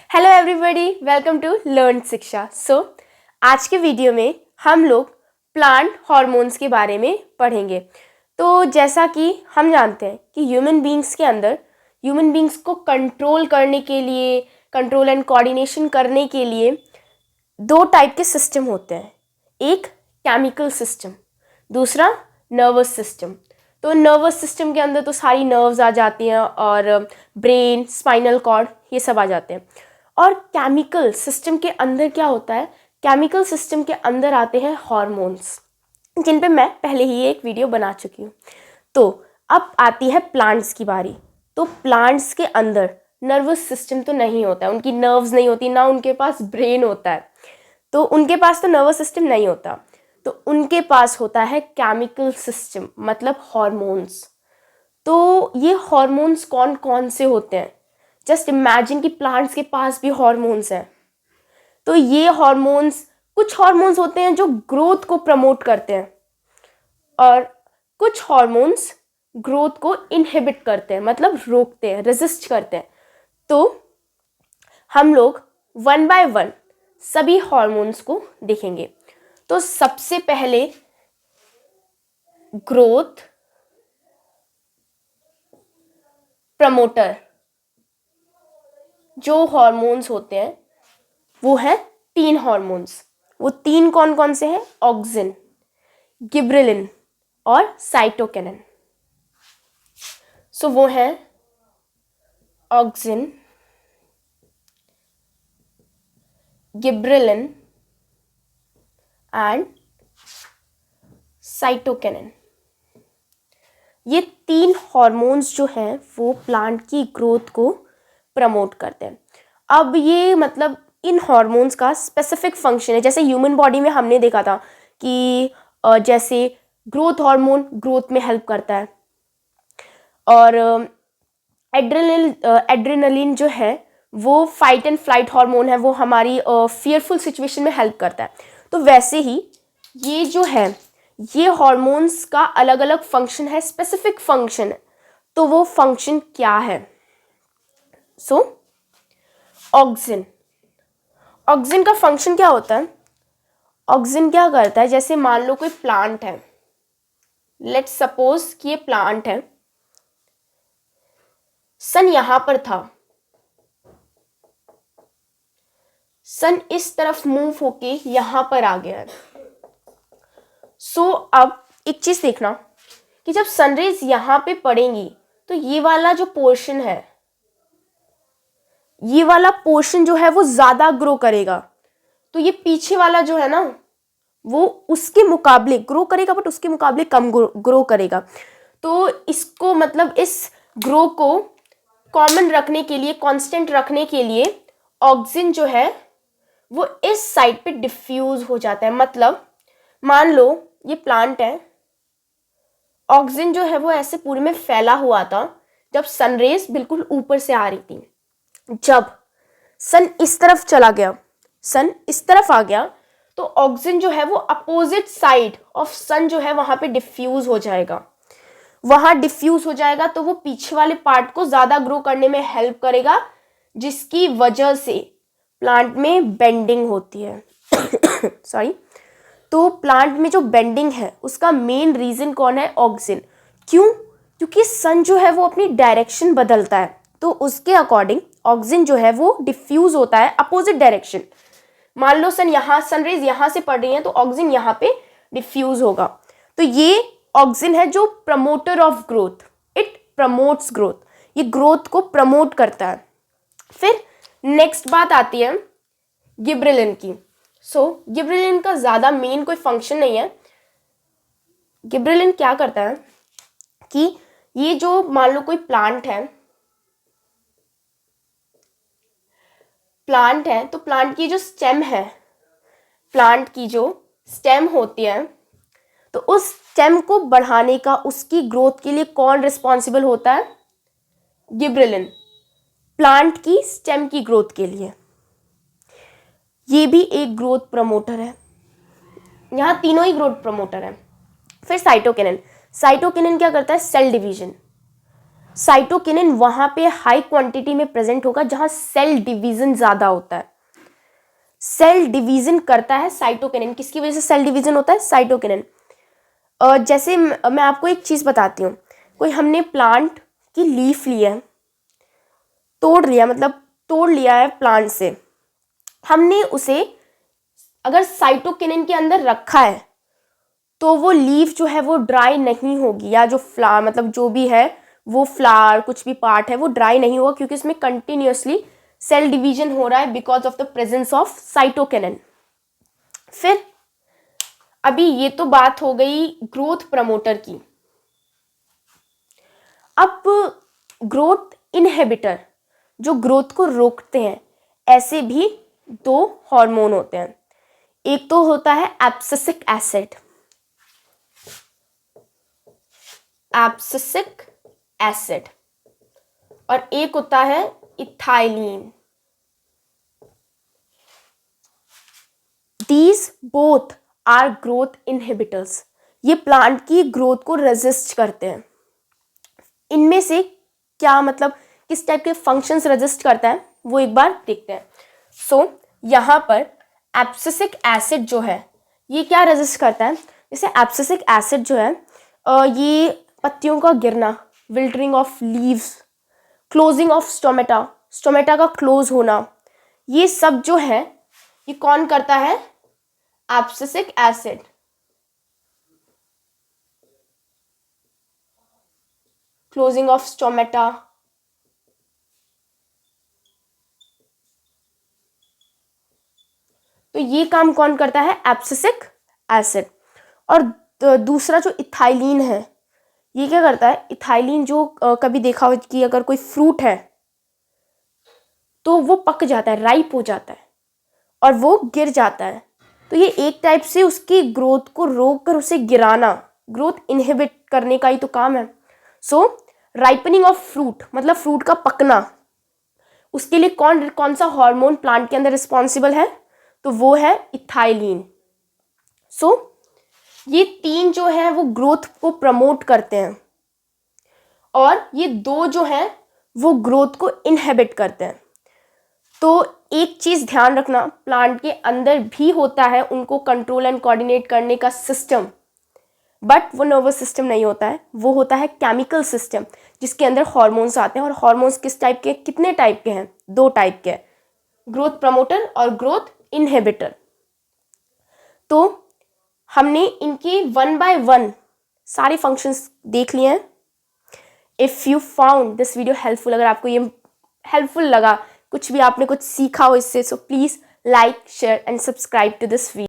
Hello everybody, welcome to learn Shiksha. आज के video में हम लोग प्लांट हार्मोन्स के बारे में पढ़ेंगे। तो जैसा कि हम जानते हैं कि ह्यूमन बींग्स के अंदर ह्यूमन बींग्स को कंट्रोल करने के लिए, कंट्रोल एंड कोऑर्डिनेशन करने के लिए दो टाइप के सिस्टम होते हैं। एक केमिकल सिस्टम, दूसरा नर्वस सिस्टम। तो नर्वस सिस्टम के अंदर तो सारी नर्व्स आ जाती हैं और ब्रेन, स्पाइनल कॉर्ड, ये सब आ जाते हैं। और केमिकल सिस्टम के अंदर क्या होता है? केमिकल सिस्टम के अंदर आते हैं हार्मोन्स, जिन पे मैं पहले ही एक वीडियो बना चुकी हूँ। तो अब आती है प्लांट्स की बारी। तो प्लांट्स के अंदर नर्वस सिस्टम तो नहीं होता है, उनकी नर्व्स नहीं होती, ना उनके पास ब्रेन होता है, तो उनके पास तो नर्वस सिस्टम नहीं होता। तो उनके पास होता है केमिकल सिस्टम, मतलब हार्मोन्स। तो ये हार्मोन्स कौन कौन से होते हैं? जस्ट इमेजिन कि प्लांट्स के पास भी हार्मोन्स हैं। तो ये हार्मोन्स, कुछ हार्मोन्स होते हैं जो ग्रोथ को प्रमोट करते हैं और कुछ हार्मोन्स ग्रोथ को इनहिबिट करते हैं, मतलब रोकते हैं, रेजिस्ट करते हैं। तो हम लोग वन बाय वन सभी हार्मोन्स को देखेंगे। तो सबसे पहले ग्रोथ प्रमोटर जो हार्मोन्स होते हैं वो है 3 हार्मोन्स। वो 3 कौन कौन से हैं? ऑक्सिन, गिबरेलिन और साइटोकिनिन। सो वो है ऑक्सिन, गिबरेलिन एंड साइटोकिनिन। ये 3 हार्मोन्स जो हैं वो प्लांट की ग्रोथ को प्रमोट करते हैं। अब ये मतलब इन हार्मोन्स का स्पेसिफिक फंक्शन है। जैसे ह्यूमन बॉडी में हमने देखा था कि जैसे ग्रोथ हार्मोन ग्रोथ में हेल्प करता है और एड्रेनलिन जो है वो फाइट एंड फ्लाइट हार्मोन है, वो हमारी फियरफुल सिचुएशन में हेल्प करता है। तो वैसे ही ये जो है, ये हार्मोन्स का अलग अलग फंक्शन है, स्पेसिफिक फंक्शन है। तो वो फंक्शन क्या है? ऑक्सिन, ऑक्सिन का फंक्शन क्या होता है? ऑक्सिन क्या करता है? जैसे मान लो कोई प्लांट है, लेट्स सपोज कि ये प्लांट है, सन यहां पर था, सन इस तरफ मूव होके यहां पर आ गया है। अब एक चीज देखना कि जब सनरेज यहां पे पड़ेंगी तो ये वाला जो पोर्शन है, ये वाला पोर्शन जो है वो ज्यादा ग्रो करेगा। तो ये पीछे वाला जो है ना वो उसके मुकाबले ग्रो करेगा, बट उसके मुकाबले कम ग्रो करेगा। तो इसको मतलब इस ग्रो को कॉमन रखने के लिए, कांस्टेंट रखने के लिए ऑक्सिन जो है वो इस साइड पे डिफ्यूज हो जाता है। मतलब मान लो ये प्लांट है, ऑक्सिन जो है वो ऐसे पूरे में फैला हुआ था जब सनरेज बिल्कुल ऊपर से आ रही थी। जब सन इस तरफ चला गया, सन इस तरफ आ गया, तो ऑक्सिन जो है वो अपोजिट साइड ऑफ सन जो है वहां पे डिफ्यूज हो जाएगा। वहां डिफ्यूज हो जाएगा तो वो पीछे वाले पार्ट को ज्यादा ग्रो करने में हेल्प करेगा, जिसकी वजह से प्लांट में बेंडिंग होती है। सॉरी। तो प्लांट में जो बेंडिंग है उसका मेन रीजन कौन है? ऑक्सिन। क्यों? क्योंकि सन जो है वो अपनी डायरेक्शन बदलता है, तो उसके अकॉर्डिंग ऑक्सिन जो है वो डिफ्यूज होता है अपोजिट डायरेक्शन। मान लो सनरेज यहां से पड़ रही है तो ऑक्सिन यहां पे डिफ्यूज होगा। तो ये ऑक्सिन है जो promoter of growth, it promotes growth, ये ग्रोथ को प्रमोट करता है। फिर नेक्स्ट बात आती है गिबरेलिन की। गिबरेलिन का ज्यादा मेन कोई फंक्शन नहीं है। गिबरेलिन क्या करता है कि ये जो मान लो कोई प्लांट है तो प्लांट की जो स्टेम है, प्लांट की जो स्टेम होती है, तो उस स्टेम को बढ़ाने का, उसकी ग्रोथ के लिए कौन रिस्पॉन्सिबल होता है? गिबरेलिन, प्लांट की स्टेम की ग्रोथ के लिए। ये भी एक ग्रोथ प्रमोटर है। यहां तीनों ही ग्रोथ प्रमोटर है। फिर साइटोकिनिन, साइटोकिनिन क्या करता है? Cell division. साइटोकिनिन वहां पे हाई क्वांटिटी में प्रेजेंट होगा जहां सेल डिवीजन ज्यादा होता है। सेल डिवीजन करता है साइटोकिनिन। किसकी वजह से सेल डिवीजन होता है? साइटोकिनिन। जैसे मैं आपको एक चीज बताती हूँ। कोई हमने प्लांट की लीफ ली है, तोड़ लिया, मतलब तोड़ लिया है प्लांट से, हमने उसे अगर साइटोकिनिन के अंदर रखा है तो वो लीफ जो है वो ड्राई नहीं होगी, या जो फ्लावर मतलब जो भी है वो फ्लावर कुछ भी पार्ट है वो ड्राई नहीं होगा, क्योंकि इसमें कंटिन्यूअसली सेल डिवीजन हो रहा है because of the presence of cytokinin. फिर अभी ये तो बात हो गई ग्रोथ प्रमोटर की। अब ग्रोथ इनहिबिटर जो ग्रोथ को रोकते हैं, ऐसे भी दो हार्मोन होते हैं। एक तो होता है एब्सिसिक एसिड, एब्सिसिक एसिड, और एक होता है ethylene. These both are growth inhibitors. ये प्लांट की ग्रोथ को रेजिस्ट करते हैं। इनमें से क्या मतलब किस टाइप के फंक्शंस रेजिस्ट करता है वो एक बार देखते हैं। सो यहाँ पर एब्सिसिक एसिड जो है ये क्या रेजिस्ट करता है? जैसे एब्सिसिक एसिड जो है ये पत्तियों का गिरना, wiltering of leaves, closing of stomata, stomata का क्लोज होना, ये सब जो है ये कौन करता है? Abscisic acid. Closing of stomata, तो ये काम कौन करता है? Abscisic acid. और दूसरा जो इथाइलिन है ये क्या करता है? इथाइलिन जो कभी देखा हो कि अगर कोई फ्रूट है तो वो पक जाता है, राइप हो जाता है और वो गिर जाता है, तो ये एक टाइप से उसकी ग्रोथ को रोक कर उसे गिराना, ग्रोथ इनहिबिट करने का ही तो काम है। सो राइपनिंग ऑफ फ्रूट मतलब फ्रूट का पकना, उसके लिए कौन कौन सा हार्मोन प्लांट के अंदर रिस्पॉन्सिबल है? तो वो है इथाइलिन। सो ये तीन जो है वो ग्रोथ को प्रमोट करते हैं, और ये दो जो हैं वो ग्रोथ को इनहिबिट करते हैं। तो एक चीज ध्यान रखना, प्लांट के अंदर भी होता है उनको कंट्रोल एंड कोऑर्डिनेट करने का सिस्टम, बट वो नर्वस सिस्टम नहीं होता है, वो होता है केमिकल सिस्टम जिसके अंदर हार्मोन्स आते हैं। और हार्मोन्स किस टाइप के? कितने टाइप के हैं? दो टाइप के, ग्रोथ प्रमोटर और ग्रोथ इनहिबिटर। तो हमने इनके 1 by 1 सारे फंक्शंस देख लिए हैं। If you found this video helpful, अगर आपको ये हेल्पफुल लगा, कुछ भी आपने कुछ सीखा हो इससे, so please like, share and subscribe to this video.